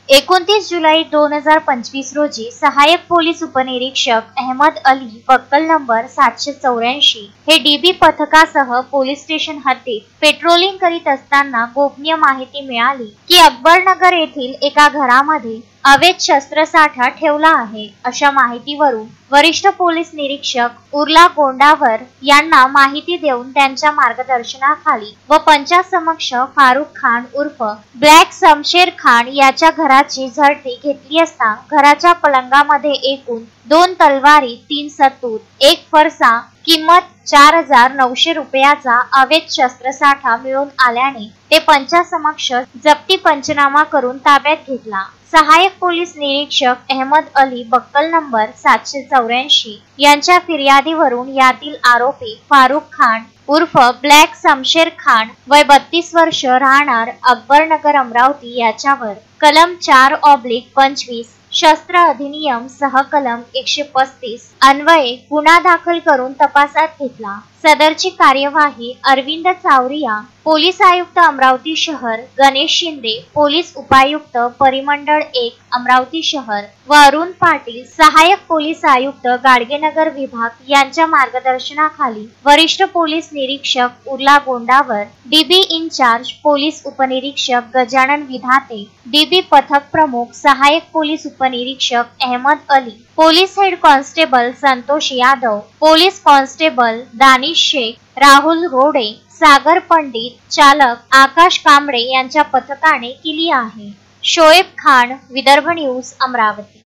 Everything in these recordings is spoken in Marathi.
29 जुलै 2025 रोजी सहाय्यक पोलीस उपनिरीक्षक अहमद अली बक्कल नंबर 784 हे डीबी पथकासह पोलीस स्टेशन हद्दीत पेट्रोलिंग करीत असताना गोपनीय माहिती मिळाली की अकबरनगर येथील एका घरामध्ये अवैध शस्त्रसाठा ठेवला आहे। अशा माहितीवरून वरिष्ठ पोलीस निरीक्षक उर्ला गोंडावर यांना माहिती देऊन त्यांच्या मार्गदर्शनाखाली व पंचासमक्ष फारुख खान उर्फ ब्लॅक शमशेर खान याच्या घराची झडती घेतली असता घराच्या पलंगामध्ये एकूण 2 तलवारी, 3 सतूर, 1 फरसा, किंमत 4900 रुपयाचा अवैध शस्त्रसाठा मिळून आल्याने ते पंचासमक्ष जप्ती पंचनामा करून ताब्यात घेतला। सहाय्यक पोलीस निरीक्षक अहमद अली बक्कल नंबर 784 यांच्या फिर्यादीवरून यातील आरोपी फारुख खान उर्फ ब्लॅक शमशेर खान वय 32 वर्ष राहणार अकबरनगर अमरावती याच्यावर कलम 4/25 शस्त्र अधिनियम सह कलम 135 अन्वये गुन्हा दाखल करून तपासात घेतला। सदरची कार्यवाही अरविंद चावरिया पोलीस आयुक्त अमरावती शहर, गणेश शिंदे पोलीस उपायुक्त परिमंडळ 1 अमरावती शहर व अरुण पाटील सहाय्यक पोलीस आयुक्त गाडगेनगर विभाग यांच्या मार्गदर्शनाखाली वरिष्ठ पोलीस निरीक्षक Urla Gondawar, DB incharge police उपनिरीक्षक गजानन विधाते, डीबी पथक प्रमुख सहाय्यक पोलीस उपनिरीक्षक Ahmad Ali, police head constable Santosh Yadav, police constable Danish Shaikh, Rahul Rode, Sagar Pandit, चालक आकाश कांबळे यांच्या पथकाने केली आहे। Shoaib Khan, Vidarbha news, Amravati.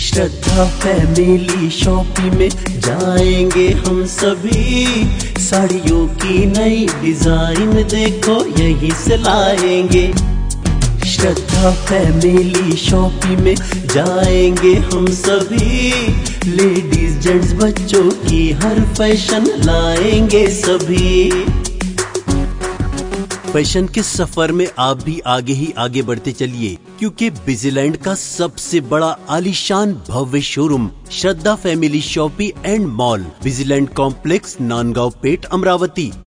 Shraddha family shopping में जाएंगे हम सभी, साड़ियों की नई डिजाइन देखो यहीं से लाएंगे। श्रद्धा फैमिली शॉपिंग में जाएंगे हम सभी, लेडीज जेंट्स बच्चों की हर फैशन लाएंगे सभी। फैशन के सफर में आप भी आगे ही आगे बढ़ते चलिए, क्योंकि बिजीलैंड का सबसे बड़ा आलीशान भव्य showroom Shraddha family shopping and mall, Busyland complex, Nandgaon Peth, Amravati.